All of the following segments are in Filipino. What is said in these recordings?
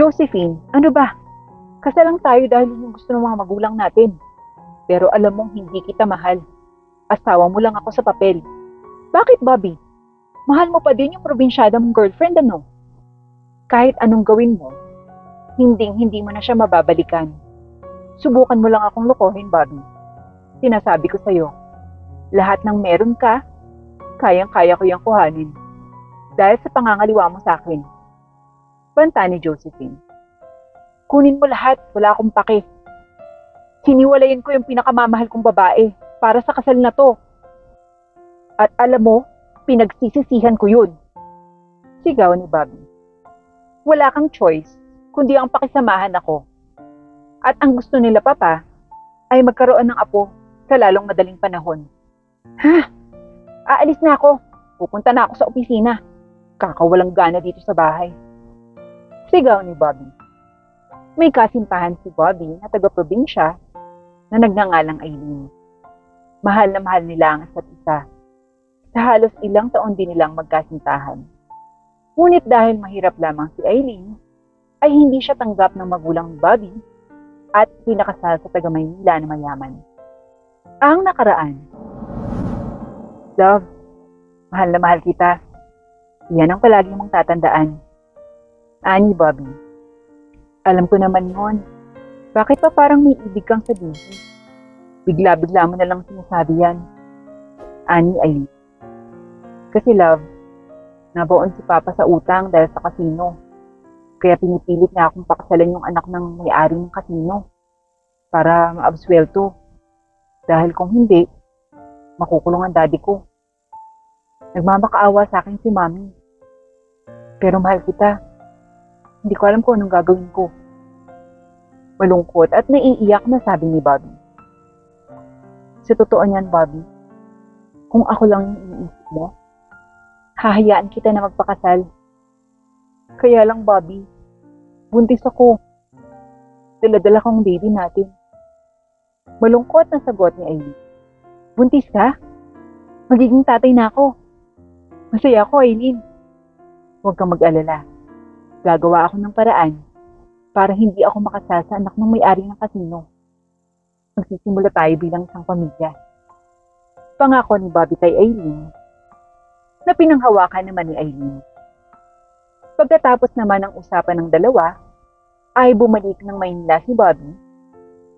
Josephine, ano ba? Kasal lang tayo dahil yung gusto ng mga magulang natin. Pero alam mong hindi kita mahal. Asawa mo lang ako sa papel. Bakit, Bobby? Mahal mo pa din yung probinsyada mong girlfriend, ano? Kahit anong gawin mo, hindi mo na siya mababalikan. Subukan mo lang akong lokohin, Bobby. Sinasabi ko sa'yo, lahat ng meron ka, kayang-kaya ko yung kuhanin. Dahil sa pangangaliwa mo sa akin. Banta ni Josephine. Kunin mo lahat, wala akong pake. Hiniwalayin ko yung pinakamamahal kong babae para sa kasal na to. At alam mo, pinagsisisihan ko yun. Sigaw ni Bobby. Wala kang choice, kundi ang pakisamahan ako. At ang gusto nila, Papa, ay magkaroon ng apo sa lalong madaling panahon. Ha? Aalis na ako. Pupunta na ako sa opisina. Kakawalang gana dito sa bahay. Sigaw ni Bobby. May kasintahan si Bobby na taga-probinsya na nagngangalang Aileen. Mahal na mahal nila ang isa't isa. Sa halos ilang taon din nilang magkasintahan. Ngunit dahil mahirap lamang si Aileen, ay hindi siya tanggap ng magulang ni Bobby at pinakasal sa taga-Maynila na mayaman. Ang nakaraan. Love, mahal na mahal kita. Yan ang palagi mong tatandaan. Ani, Bobby. Alam ko naman yun. Bakit pa parang may ibig kang sabihin? Bigla-bigla mo na lang sinasabi yan. Ani, Aileen. Kasi love, nabaon si Papa sa utang dahil sa kasino. Kaya pinipilit niya akong pakasalan yung anak ng may-ari ng kasino para maabswelto. Dahil kung hindi, makukulong ang daddy ko. Nagmamakaawa sa akin si Mami. Pero mahal kita. Hindi ko alam kung anong gagawin ko. Malungkot at naiiyak na sabi ni Bobby. Sa totoo niyan, Bobby, kung ako lang yung iniisip mo, hahayaan kita na magpakasal. Kaya lang, Bobby, buntis ako. Dala-dala kong baby natin. Malungkot na sagot ni Aileen. Buntis ka? Magiging tatay na ako. Masaya ako, Aileen. Huwag kang mag-alala. Gagawa ako ng paraan para hindi ako makasal sa anak ng may-ari ng kasino. Magsisimula tayo bilang isang pamilya. Pangako ni Bobby kay Aileen na pinanghawakan naman ni Aileen. Pagkatapos naman ng usapan ng dalawa, ay bumalik ng Maynila si Bobby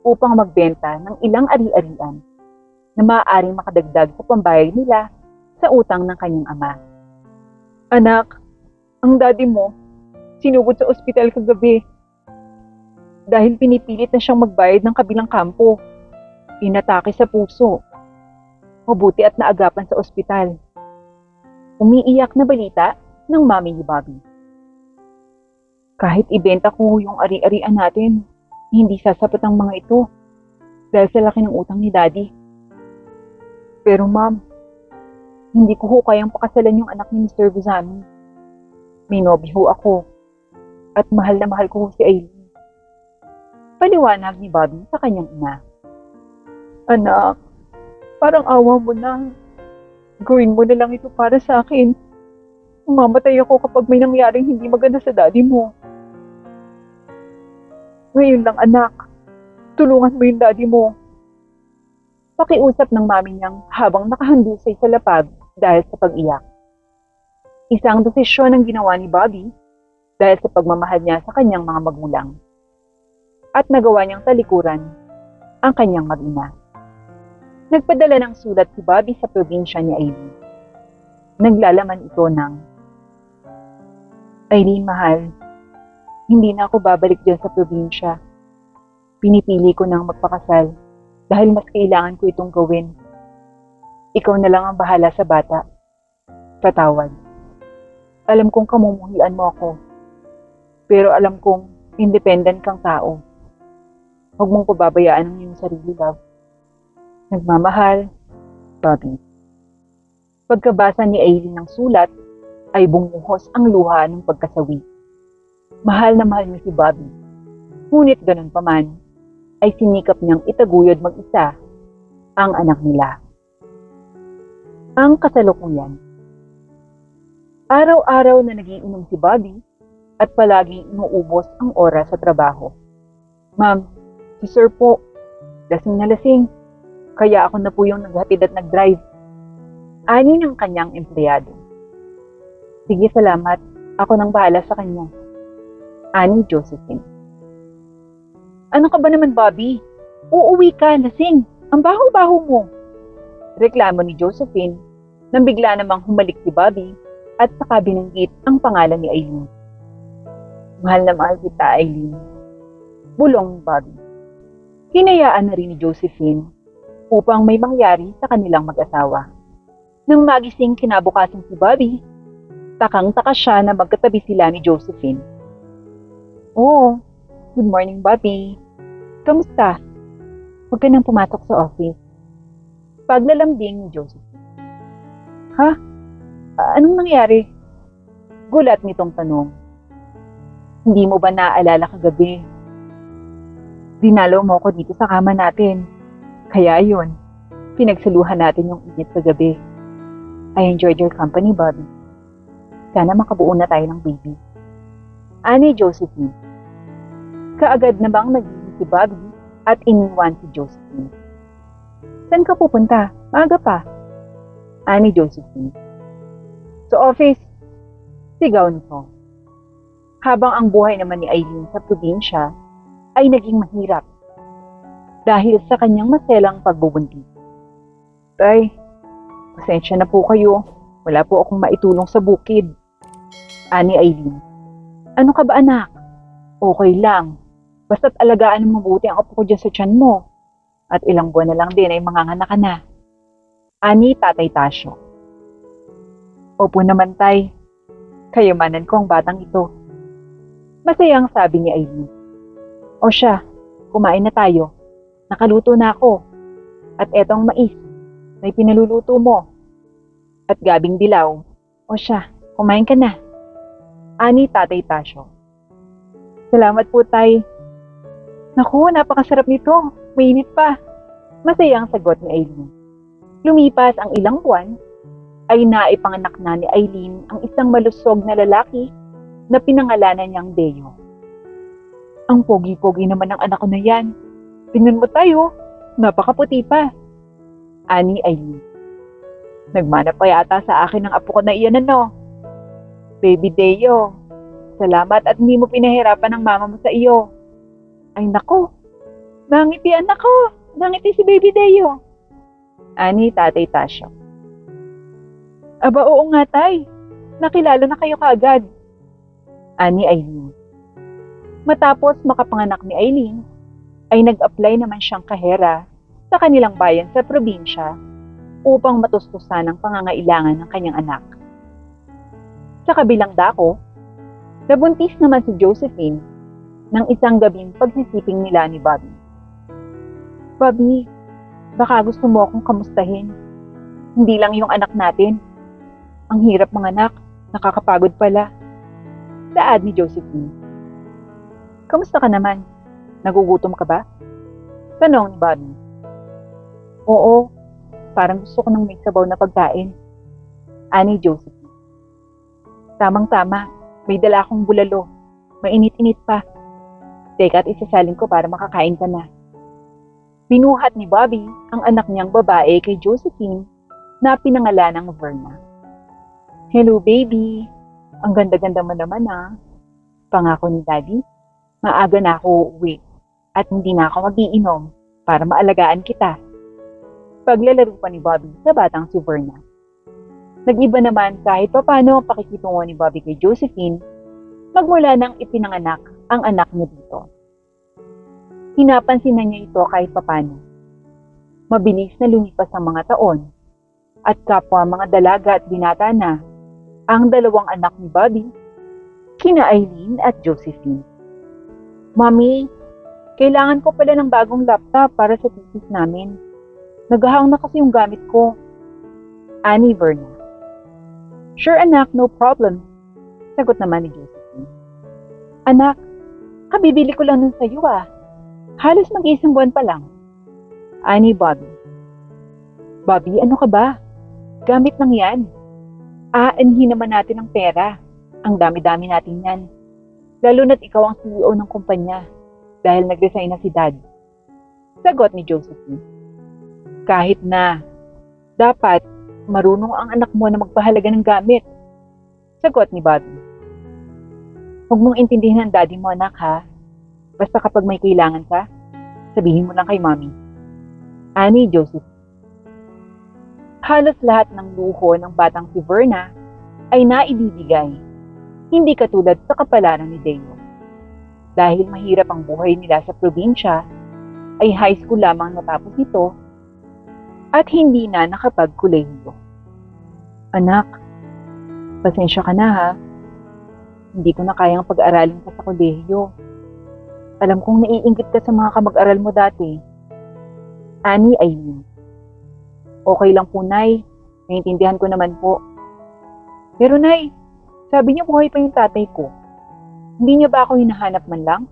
upang magbenta ng ilang ari-arian na maaaring makadagdag sa pambayad nila sa utang ng kanyang ama. Anak, ang daddy mo, sinugod sa ospital kagabi. Dahil pinipilit na siyang magbayad ng kabilang kampo. Inatake sa puso. Mabuti at naagapan sa ospital. Umiiyak na balita ng mami ni Bobby. Kahit ibenta ko yung ari-arian natin, hindi sasapat ang mga ito dahil sa laki ng utang ni daddy. Pero ma'am, hindi ko ho kayang pakasalan yung anak ni Mr. Guzami. May nobyo ako. At mahal na mahal ko si Aileen. Paliwanag ni Bobby sa kanyang ina. Anak, parang awa mo na. Gawin mo na lang ito para sa akin. Mamatay ako kapag may nangyaring hindi maganda sa daddy mo. Ngayon lang anak, tulungan mo yung daddy mo. Pakiusap ng mami niyang habang nakahandusay sa lapag dahil sa pag-iyak. Isang desisyon ang ginawa ni Bobby dahil sa pagmamahal niya sa kanyang mga magulang. At nagawa niyang talikuran ang kanyang mag-ina. Nagpadala ng sulat si Bobby sa probinsya ni Aileen. Naglalaman ito ng, Aileen, mahal, hindi na ako babalik dyan sa probinsya. Pinipili ko nang magpakasal dahil mas kailangan ko itong gawin. Ikaw na lang ang bahala sa bata. Patawad. Alam kong kamumuhian mo ako. Pero alam kong independent kang tao. Huwag mong pababayaan ang iyong sarili, love. Nagmamahal, Bobby. Pagkabasa ni Aileen ng sulat, ay bumuhos ang luha ng pagkasawi. Mahal na mahal niya si Bobby. Ngunit ganun pa man, ay sinikap niyang itaguyod mag-isa ang anak nila. Ang kasalukuyan. Araw-araw na nagiinom si Bobby, at palaging inuubos ang oras sa trabaho. Ma'am, si Sir po, lasing na lasing. Kaya ako na po yung naghatid at nag-drive. Ani ng kanyang empleyado. Sige, salamat. Ako nang bahala sa kanya. Ani Josephine. Ano ka ba naman, Bobby? Uuwi ka, lasing. Ang baho-baho mo. Reklamo ni Josephine nang bigla namang humalik si Bobby at saka binanggit ang pangalan ni Eileen. Mahal na mahal kita, Eileen. Bulong ni Bobby. Hinayaan na rin ni Josephine upang may mangyari sa kanilang mag-asawa. Nang magising kinabukasan si Bobby, takang-taka siya na magkatabi sila ni Josephine. Oh, good morning, Bobby. Kamusta? Huwag ka nang pumasok sa office. Paglalambing ni Josephine. Ha? Anong nangyari? Gulat nitong tanong. Hindi mo ba naaalala kagabi? Dinalo mo ko dito sa kama natin. Kaya yun, pinagsaluhan natin yung init kagabi. I enjoyed your company, Bobby. Sana makabuo na tayo ng baby. Ani Josephine. Kaagad na bang nagiging si Bobby at iniwan si Josephine. Saan ka pupunta? Maaga pa. Ani Josephine. Sa office. Sigaw nito. Habang ang buhay naman ni Eileen sa probinsya ay naging mahirap dahil sa kanyang maselang pagbubuntis. Tay, pasensya na po kayo. Wala po akong maitulong sa bukid. Ani Eileen. Ano ka ba, anak? Okay lang. Basta't alagaan mo mabuti ang apo ko dyan sa tiyan mo. At ilang buwan na lang din ay manganganak ka na. Ani Tatay Tasyo. Opo naman, tay. Kayamanan ko ang batang ito. Masayang sabi ni Eileen. O siya, kumain na tayo. Nakaluto na ako. At etong mais, may pinaluluto mo. At gabing dilaw. O siya, kumain ka na. Ani Tatay Tasyo. Salamat po, tay. Naku, napakasarap nito. Mainit pa. Masayang sagot ni Eileen. Lumipas ang ilang buwan, ay naipanganak na ni Eileen ang isang malusog na lalaki na pinangalanan niyang Deo. Ang pogi-pogi naman ng anak ko na yan. Tingnan mo tayo, napakaputi pa. Ani Eileen. Nagmana pa yata sa akin ang apo ko na iyan, ano? Baby Deo, salamat at hindi mo pinahirapan ng mama mo sa iyo. Ay nako, nangiti anak ko, nangiti si Baby Deo. Ani Tatay Tasyo. Aba oo nga tay, nakilala na kayo kaagad. Ani Eileen. Matapos makapanganak ni Eileen, ay nag-apply naman siyang kahera sa kanilang bayan sa probinsya upang matustusan ang pangangailangan ng kanyang anak. Sa kabilang dako, nabuntis naman si Josephine ng isang gabing pagsisiping nila ni Bobby. Bobby, baka gusto mo akong kamustahin. Hindi lang yung anak natin. Ang hirap mga anak, nakakapagod pala. Saad ni Josephine. Kamusta ka naman? Nagugutom ka ba? Tanong ni Bobby. Oo, parang gusto ko ng may sabaw na pagkain. Ani Josephine. Tamang-tama, may dala akong bulalo. Mainit-init pa. Teka at isasalin ko para makakain ka na. Binuhat ni Bobby ang anak niyang babae kay Josephine na pinangalan ng Verna. Hello baby, ang ganda-ganda mo naman ah. Pangako ni Daddy, maaga na ako uuwi at hindi na ako mag-iinom para maalagaan kita. Paglalaro pa ni Bobby sa batang si Verna. Nag-iba naman kahit papano ang pakikitungo ni Bobby kay Josephine magmula nang ipinanganak ang anak niya dito. Hinapansin na niya ito kahit papano. Mabilis na lumipas ang mga taon at kapwa mga dalaga at binata na ang dalawang anak ni Bobby, kina Eileen at Josephine. Mommy, kailangan ko pala ng bagong laptop para sa thesis namin. Naghahang na kasi yung gamit ko. Ani Verna. Sure anak, no problem. Sagot naman ni Josephine. Anak, kabibili ko lang nun sa'yo ah. Halos mag-isang buwan pa lang. Ani Bobby. Bobby, ano ka ba? Gamit lang yan. Aanhin naman natin ang pera. Ang dami-dami natin yan. Lalo na't ikaw ang CEO ng kumpanya dahil nag-resign na si Dad. Sagot ni Josephine. Kahit na, dapat marunong ang anak mo na magpahalaga ng gamit. Sagot ni Bobby. Huwag mong intindihin ang daddy mo, anak, ha? Basta kapag may kailangan ka, sabihin mo lang kay Mommy. Ani Joseph. Halos lahat ng luho ng batang si Verna ay naibibigay, hindi katulad sa kapalaran ni Deo. Dahil mahirap ang buhay nila sa probinsya, ay high school lamang natapos ito at hindi na nakapag-kolehiyo. Anak, pasensya ka na ha. Hindi ko na kayang pag-aralin ka sa kolehiyo. Alam kong naiinggit ka sa mga kamag-aral mo dati. Ani Aileen. Okay lang po, Nay. Naiintindihan ko naman po. Pero Nay, sabi niya buhay pa yung tatay ko. Hindi niya ba ako hinahanap man lang?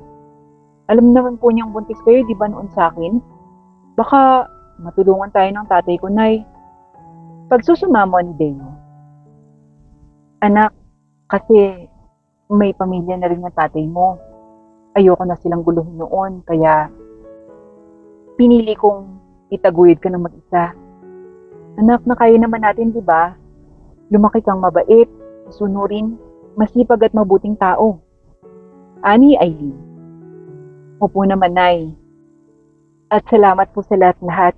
Alam naman po niyang buntis kayo, di ba noon sa akin? Baka matulungan tayo ng tatay ko, Nay. Pagsusumamo ni Deo. Anak, kasi may pamilya na rin ng tatay mo. Ayoko na silang guluhin noon, kaya pinili kong itaguyod ka ng mag-isa. Anak, na kaya naman natin, di ba? Lumaki kang mabait, sunurin, masipag at mabuting tao. Ani Aileen. Opo naman, Nay. At salamat po sa lahat-lahat.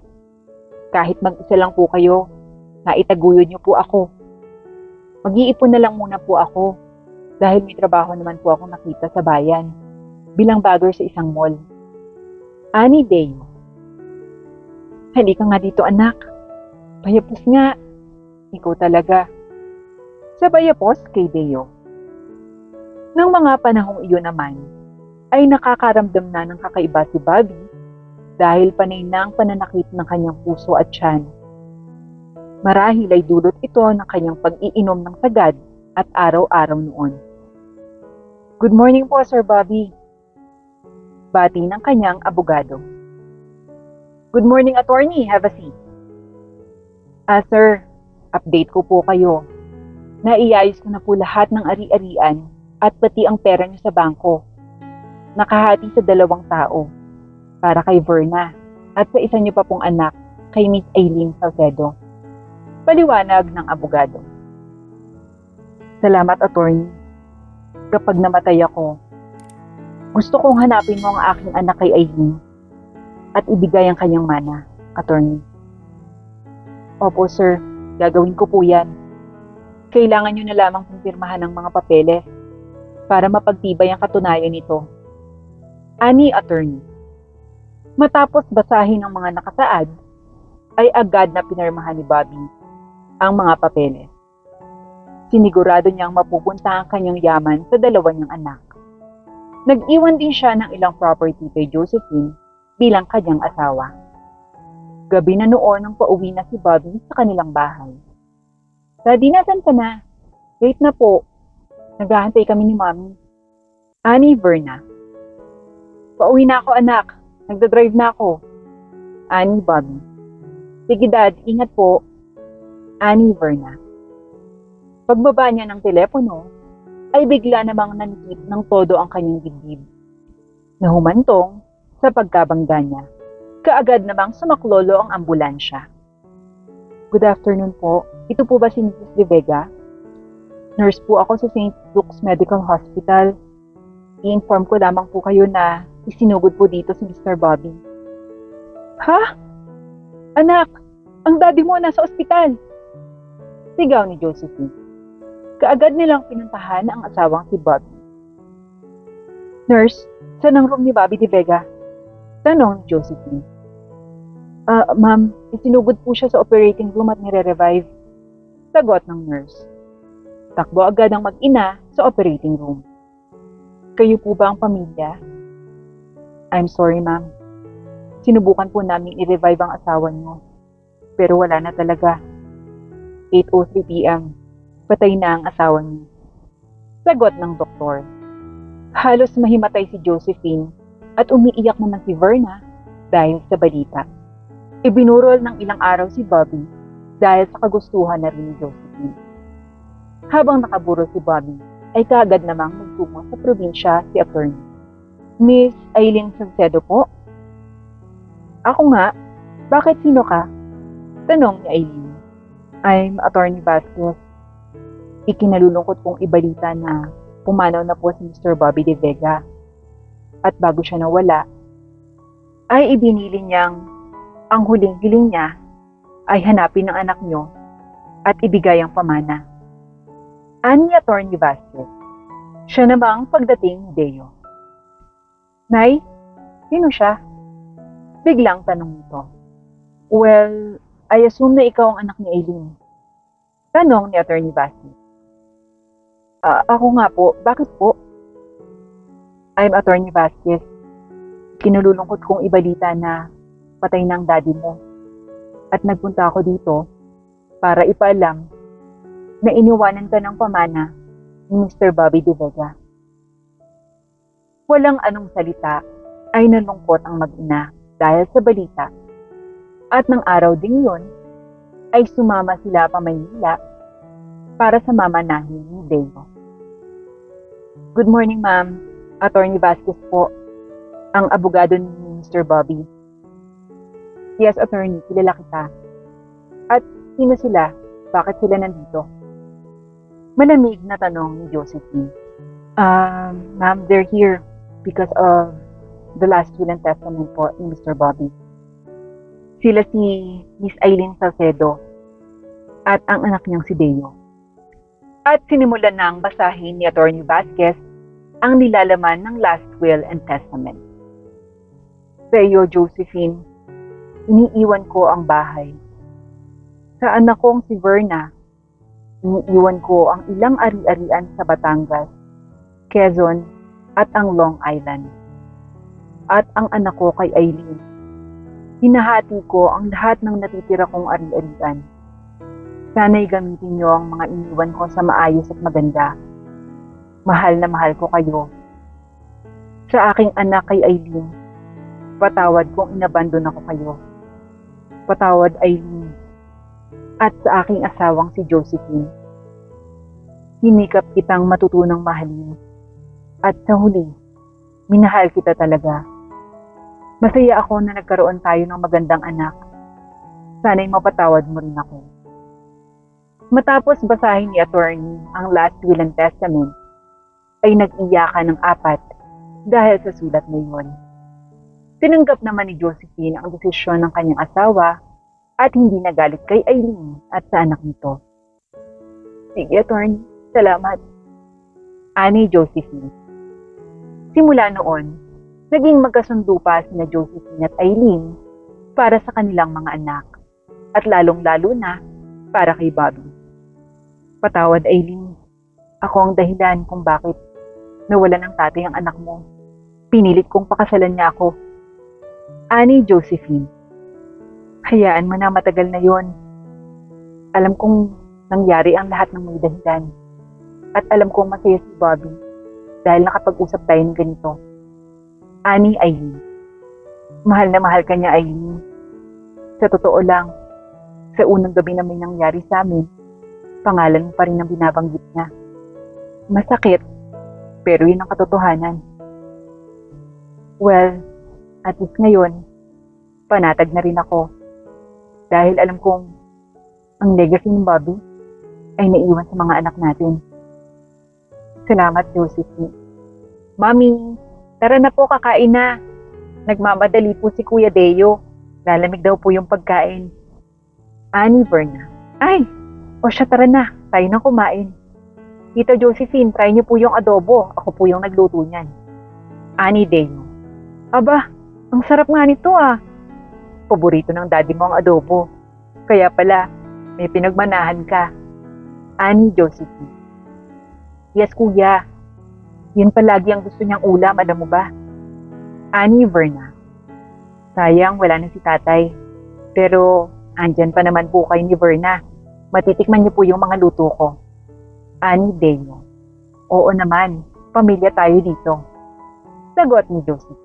Kahit mag-isa lang po kayo, naitaguyod niyo po ako. Mag-iipon na lang muna po ako dahil may trabaho naman po ako nakita sa bayan bilang bagger sa isang mall. Ani Deo. Halika nga dito, anak. Bayapos nga. Ikaw talaga. Sa bayapos kay Deo. Nang mga panahong iyon naman, ay nakakaramdam na ng kakaiba si Bobby dahil panay na ang pananakit ng kanyang puso at tiyan. Marahil ay dulot ito ng kanyang pag-iinom ng sagad at araw-araw noon. Good morning po, Sir Bobby. Bati ng kanyang abogado. Good morning, attorney. Have a seat. Sir, update ko po kayo. Naiayos ko na po lahat ng ari-arian at pati ang pera niyo sa bangko. Nakahati sa 2 tao para kay Verna at sa isa niyo pa pong anak kay Miss Aileen Salcedo. Paliwanag ng abogado. Salamat, attorney. Kapag namatay ako, gusto kong hanapin mo ang aking anak kay Aileen at ibigay ang kanyang mana, attorney. Opo, sir. Gagawin ko po yan. Kailangan nyo na lamang pumpirmahan ng mga papeles para mapagtibay ang katunayan nito. Ani attorney. Matapos basahin ang mga nakasaad, ay agad na pinirmahan ni Bobby ang mga papeles. Sinigurado niyang mapupunta ang kanyang yaman sa 2 niyang anak. Nag-iwan din siya ng ilang property kay Josephine bilang kanyang asawa. Gabi na noon nang pauwi na si Bobby sa kanilang bahay. Daddy, nasan ka na? Late na po. Naghahantay kami ni Mommy. Ani Verna. Pauwi na ako, anak. Nagdadrive na ako. Ani Bobby. Sige, Dad. Ingat po. Ani Verna. Pagbaba niya ng telepono, ay bigla namang nanikip ng todo ang kanyang dibdib. Nahumantong sa pagkabangga niya. Kaagad namang sumaklolo ang ambulansya. Good afternoon po. Ito po ba si Mrs. De Vega? Nurse po ako sa St. Luke's Medical Hospital. I-inform ko lamang po kayo na isinugod po dito si Mr. Bobby. Ha? Anak, ang daddy mo nasa ospital. Sigaw ni Josephine. Kaagad nilang pinuntahan ang asawang si Bobby. Nurse, saan ang room ni Bobby De Vega? Tanong ni Josephine. Ma'am, isinugod po siya sa operating room at nire-revive. Sagot ng nurse. Takbo agad ang mag-ina sa operating room. Kayo po ba ang pamilya? I'm sorry, ma'am. Sinubukan po namin i-revive ang asawa niyo. Pero wala na talaga. 8:03 p.m. Patay na ang asawa niyo. Sagot ng doktor. Halos mahimatay si Josephine at umiiyak naman si Verna dahil sa balita. Ibinurol ng ilang araw si Bobby dahil sa kagustuhan na rin ni Josephine. Habang nakaburol si Bobby, ay kaagad namang nagtungo sa probinsya si attorney. Miss Aileen Salcedo po? Ako nga. Bakit sino ka? Tanong ni Aileen. I'm Attorney Vasquez. Ikinalulungkot kong ibalita na pumanaw na po si Mr. Bobby De Vega. At bago siya nawala, ay ibinili niyang ang huling hiling niya ay hanapin ang anak niyo at ibigay ang pamana. Ani Attorney Vasquez. Siya namang pagdating ni Deo. Nay, sino siya? Biglang tanong nito. Well, I assume na ikaw ang anak ni Aileen. Tanong ni Attorney Vasquez. Ako nga po. Bakit po? I'm Attorney Vasquez. Kinululungkot kong ibalita na patay ng daddy mo. At nagpunta ako dito para ipaalam na iniwanan ka ng pamana ni Mr. Bobby De Vega. Walang anong salita ay nalungkot ang mag-ina dahil sa balita. At ng araw ding yun ay sumama sila pa Maynila para sa mamanahin ni Deo. Good morning, ma'am. Attorney Vasquez po, ang abogado ni Mr. Bobby. Yes, attorney, kilala kita. At sino sila? Bakit sila nandito? Malamig na tanong ni Josephine. Ma'am, they're here because of the last will and testament po ni Mr. Bobby. Sila si Miss Aileen Salcedo at ang anak niyang si Deo. At sinimulan ng basahin ni Attorney Vasquez ang nilalaman ng last will and testament. Sa iyo, Josephine, iniiwan ko ang bahay. Sa anak kong si Verna, iniiwan ko ang ilang ari-arian sa Batangas, Quezon at ang Long Island. At ang anak ko kay Aileen, hinahati ko ang lahat ng natitira kong ari-arian. Sana'y gamitin niyo ang mga iniwan ko sa maayos at maganda. Mahal na mahal ko kayo. Sa aking anak kay Aileen, patawad kung inabandon ako kayo. Patawad, Aileen. At sa aking asawang si Josephine, hinikap kitang matutunang mahalin. At sa huli, minahal kita talaga. Masaya ako na nagkaroon tayo ng magandang anak. Sana'y mapatawad mo rin ako. Matapos basahin ni attorney ang last will and testament, ay nag-iyakan ng apat dahil sa sulat na yun. Tinanggap naman ni Josephine ang desisyon ng kanyang asawa at hindi nagalit kay Aileen at sa anak nito. Sige, attorney, salamat. Ani Josephine. Simula noon, naging magkasundo pa sina Josephine at Aileen para sa kanilang mga anak at lalong-lalo na para kay Bobby. Patawad, Aileen. Ako ang dahilan kung bakit nawalan ng tatay ang anak mo. Pinilit kong pakasalan niya ako. Ani Josephine. Hayaan mo na, matagal na yon. Alam kong nangyari ang lahat ng may dahilan. At alam kong masaya si Bobby dahil nakapag-usap tayo ng ganito. Ani Aileen. Mahal na mahal ka niya, Aileen. Sa totoo lang, sa unang gabi na may nangyari sa amin, pangalan mo pa rin ang binabanggit niya. Masakit, pero yun ang katotohanan. Well, at least ngayon, panatag na rin ako. Dahil alam kong ang legacy ni Bobby ay naiwan sa mga anak natin. Salamat, Josephine. Mami, tara na po, kakain na. Nagmamadali po si Kuya Deo. Lalamig daw po yung pagkain. Ani Verna. Ay, o siya, tara na. Tayo na kumain. Tita Josephine, try niyo po yung adobo. Ako po yung nagluto niyan. Ani Deo. Aba, ang sarap nga nito ah. Paborito ng daddy mo ang adobo. Kaya pala, may pinagmanahan ka. Ani Josephine. Yes, kuya. Yun palagi ang gusto niyang ulam, alam mo ba? Ani Verna. Sayang, wala na si tatay. Pero, andyan pa naman po kayo ni Verna. Matitikman niyo po yung mga luto ko. Ani Deo. Oo naman, pamilya tayo dito. Sagot ni Joseph.